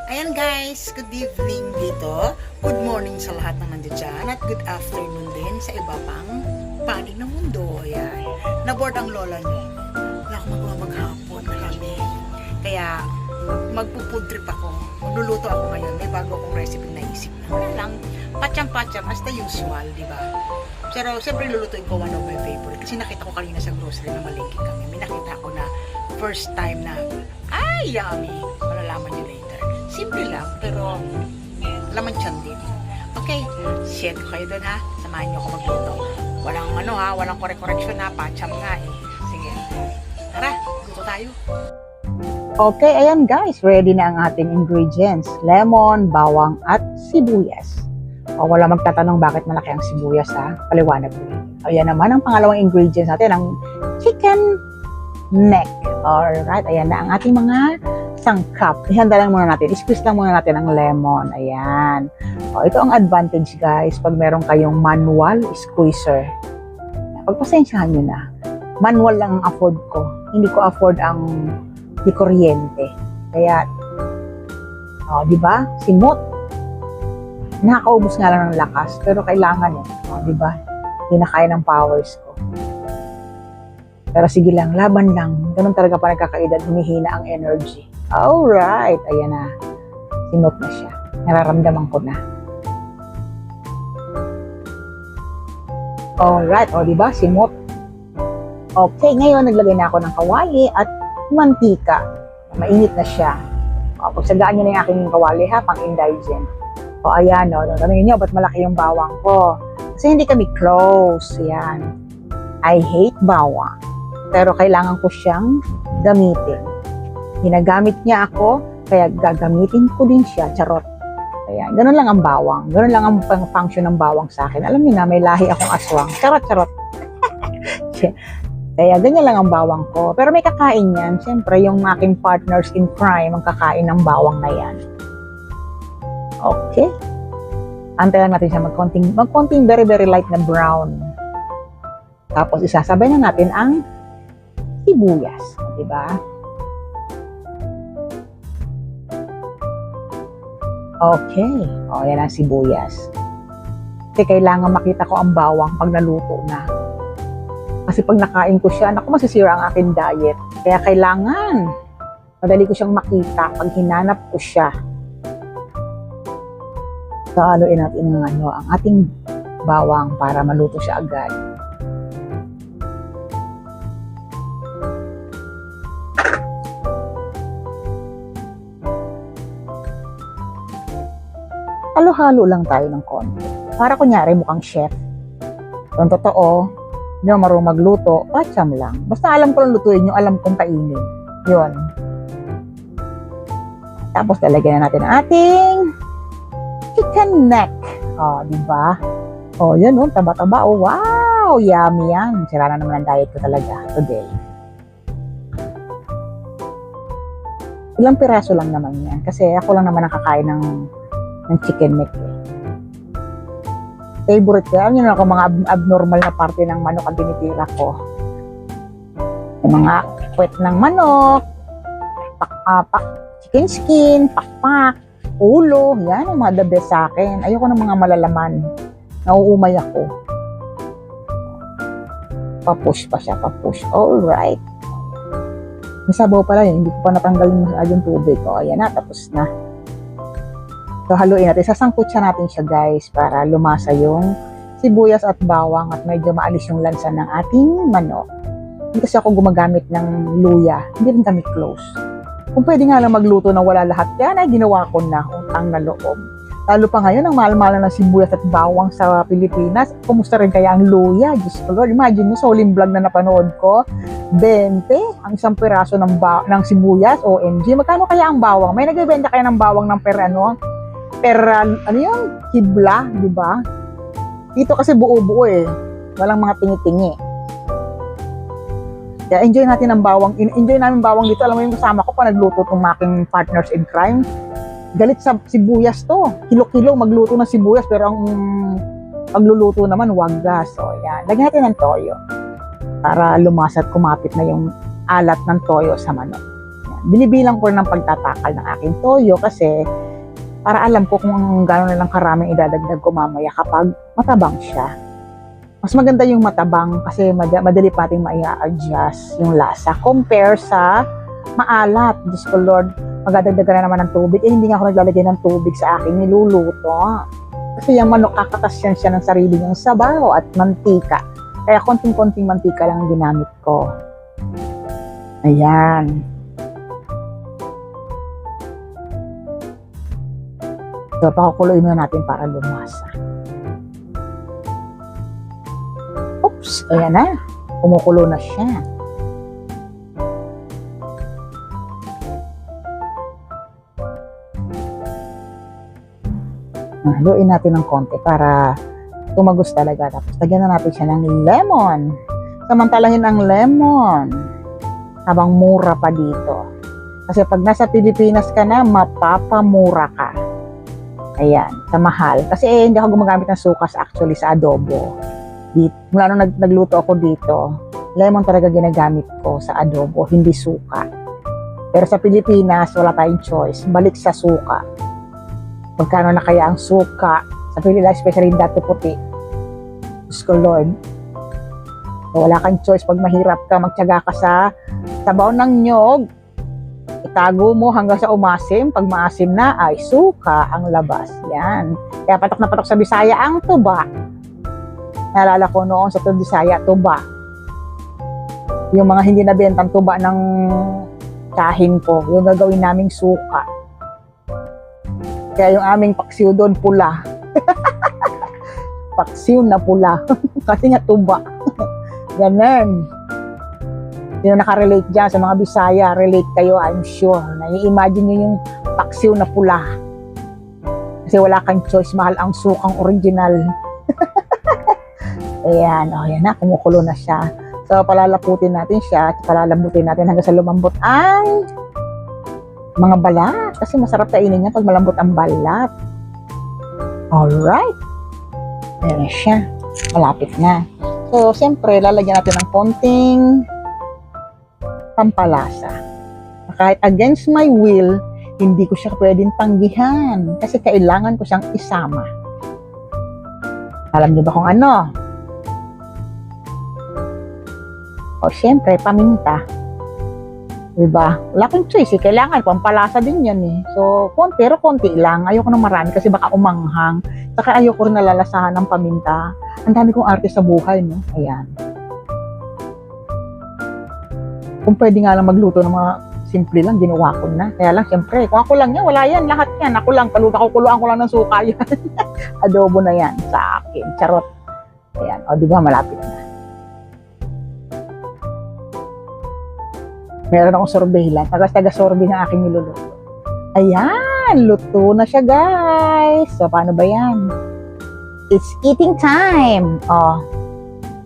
Ayan guys, good evening dito. Good morning sa lahat ng nandiyan dyan at good afternoon din sa iba pang panig ng mundo. Ayan. Naboard ang lola niyo. Wala akong magawa maghapon na kami. Kaya magpo-food trip ako. Magluluto ako ngayon. May bago akong recipe na isip. Wala lang, patsam-patsam as the usual, di ba? Pero siyempre lulutuin ko one of my favorite. Kasi nakita ko kanina sa grocery na malingki kami. May nakita ko na first time na, ay, yummy! Malalaman niyo later. Simple lang, pero laman tiyan din. Okay, share ko kayo doon ha. Samahan niyo ako magluto. Walang walang correction ha. Pacham nga eh. Sige. Tara, luto tayo. Okay, ayan guys, ready na ang ating ingredients. Lemon, bawang, at sibuyas. O wala magtatanong bakit malaki ang sibuyas ha. Paliwanag ko. Ayan naman ang pangalawang ingredients natin, ang chicken neck. Alright, ayan na ang ating mga sangkap. Ihanda lang muna natin. Squeeze lang muna natin ang lemon. Ayan. O, ito ang advantage guys pag meron kayong manual squeezer. Pagpasensyahan nyo na. Manual lang ang afford ko. Hindi ko afford ang di kuryente. Kaya, di ba? Simot. Nakakaubos nga lang ng lakas. Pero kailangan di ba? Hindi na kaya ng powers ko. Pero sige lang, laban lang. Ganun talaga pa nagkakaedad, humihina ang energy. Alright, ayan na. Sinot na siya. Nararamdaman ko na. Alright, diba? Simot. Okay, ngayon naglagay na ako ng kawali at mantika. Mainit na siya. Pagsagaan nyo na yung aking kawali ha, pang indigent. Ayan, tanongin nyo, ba't malaki yung bawang ko? Kasi hindi kami close. Yan. I hate bawang. Pero kailangan ko siyang gamitin. Ginagamit niya ako, kaya gagamitin ko din siya. Charot. Ayan, ganun lang ang bawang. Ganun lang ang function ng bawang sa akin. Alam niyo na, may lahi akong aswang. Charot, charot. Kaya ganyan lang ang bawang ko. Pero may kakain yan. Siyempre, yung aking partners in crime, ang kakain ng bawang na yan. Okay. Antay lang natin siya magkonting very, very light na brown. Tapos, isasabay na natin ang sibuyas, di ba? Okay. Yan ang sibuyas. Kasi kailangan makita ko ang bawang pag naluto na. Kasi pag nakain ko siya, naku, masisira ang aking diet. Kaya kailangan, madali ko siyang makita pag hinanap ko siya. So, haluin natin ang ating bawang para maluto siya agad. Halo-halo lang tayo ng konti. Para kunyari mukhang chef. Kung totoo, hindi mo marunong magluto, patsam lang. Basta alam ko lang lutuin nyo, alam kong kainin. Yun. Tapos lalagyan na natin ang ating chicken neck. Diba? Yun, taba-taba. Wow! Yummy yan. Sira na naman ang diet ko talaga today. Ilang piraso lang naman yan. Kasi ako lang naman nakakain ng chicken neck. Favorite ko. Alam nyo na ako, mga abnormal na parte ng manok ang tinitira ko. Yung mga kwet ng manok, chicken skin, pakpak, ulo, yan ang mga the best sa akin. Ayoko ng mga malalaman. Nauumay ako. Papush pa siya, papush. Alright. May sabaw pala yun, hindi ko pa natanggalin yung tubig. Ayan na, tapos na. So, haluin natin. Sasangkutsa natin siya, guys, para lumasa yung sibuyas at bawang at medyo maalis yung lansa ng ating manok. Hindi kasi ako gumagamit ng luya. Hindi rin kami close. Kung pwede nga lang magluto na wala lahat, yan ay ginawa ko na, utang na loob. Lalo pa ngayon, ang mahal-mahal na ng sibuyas at bawang sa Pilipinas. Kumusta rin kaya ang luya? Diyos ko Lord, imagine mo sa huling vlog na napanood ko, 20 ang isang piraso ng sibuyas, OMG. Magkano kaya ang bawang? May nagbebenta kaya ng bawang ng hibla, di ba? Dito kasi buo-buo walang mga tingi-tingi. Kaya enjoy natin ang bawang. Enjoy namin bawang dito. Alam mo yung kasama ko pa nagluto ng aking partners in crime. Galit sa sibuyas to. Kilo-kilo magluto ng sibuyas pero ang pagluluto naman wagas. So, yan. Lagyan natin ng toyo para lumasat, kumapit na yung alat ng toyo sa manok. Yan. binibilang ko ng pagtatakal ng aking toyo kasi para alam ko kung gano'n na lang karaming idadagdag ko mamaya kapag matabang siya. Mas maganda yung matabang kasi madali pating ma-adjust yung lasa compare sa maalat. Diyos ko Lord, magdadagdagan na naman ng tubig. Hindi nga ako naglalagay ng tubig sa aking niluluto. Kasi yung manok kakatasyan siya ng sarili niyang sabaw at mantika. Kaya konting-konting mantika lang ang ginamit ko. Ayan. So, pakukuloy muna natin para lumasa. Oops, ayan na. Kumukulo na siya. Haluin natin ng konti para tumagos talaga. Tapos, lagyan na natin siya ng lemon. Samantalahin ang lemon habang mura pa dito. Kasi pag nasa Pilipinas ka na, mapapamura ka. Ayan, sa mahal. Kasi hindi ako gumagamit ng sukas actually sa adobo. Mula nung nagluto ako dito, lemon talaga ginagamit ko sa adobo, hindi suka. Pero sa Pilipinas, wala tayong choice. Balik sa suka. Magkano na kaya ang suka sa Pilipinas, especially dati puti. Diyos ko Lord. So, wala kang choice pag mahirap ka, magtiyaga ka sa sabaw ng nyog. Itago mo hanggang sa umasim. Pag maasim na, ay suka ang labas. Yan. Kaya patok na patok sa Bisaya ang tuba. Naalala ko noon sa Bisaya, tuba. Yung mga hindi nabentang tuba ng kahin ko, yung gagawin naming suka. Kaya yung aming paksiw doon pula. Paksiw na pula. Kasi nga tuba. Ganun. Sino nakarelate dyan sa mga Bisaya, relate kayo, I'm sure. Nai-imagine nyo yung paksiw na pula. Kasi wala kang choice, mahal ang sukang original. Ayan, yan na, kumukulo na siya. So, palalaputin natin siya at palalambutin natin hanggang sa lumambot ang mga balat. Kasi masarap kainin niya pag malambot ang balat. Alright. Ayan na siya. Malapit na. So, siyempre, lalagyan natin ng konting pampalasa. Kahit against my will, hindi ko siya pwedeng tanggihan kasi kailangan ko siyang isama. Alam niyo ba kung ano? O, syempre, paminta. Diba? Wala kang choice eh. Kailangan, pampalasa din yan eh. So, pero konti lang. Ayoko ng marami kasi baka umanghang. Saka ayoko rin nalalasahan ng paminta. Ang dami kong arte sa buhay, no? Ayan. Kung pwede nga lang magluto ng mga simple lang, ginawa ko na. Kaya lang, syempre, kung ako lang yan, wala yan, lahat yan. Ako lang, kukuluan ko lang ng suka yan. Adobo na yan sa akin. Charot. Ayan, o diba, malapit na. Meron akong sorbet lang. Taga-sorbet ng aking niluluto. Ayan, luto na siya, guys. So, paano ba yan? It's eating time. O,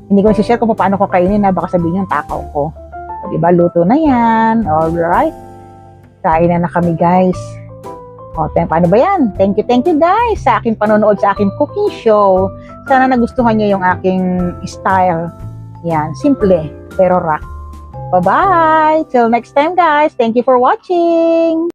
hindi ko share kung paano ko kainin na baka sabihin yung takaw ko. O, diba, luto na yan. Alright. Kain na kami, guys. O, paano ba yan? Thank you, guys, sa aking panonood sa aking cooking show. Sana nagustuhan niyo yung aking style. Yan, simple, pero rock. Bye-bye! Till next time, guys. Thank you for watching!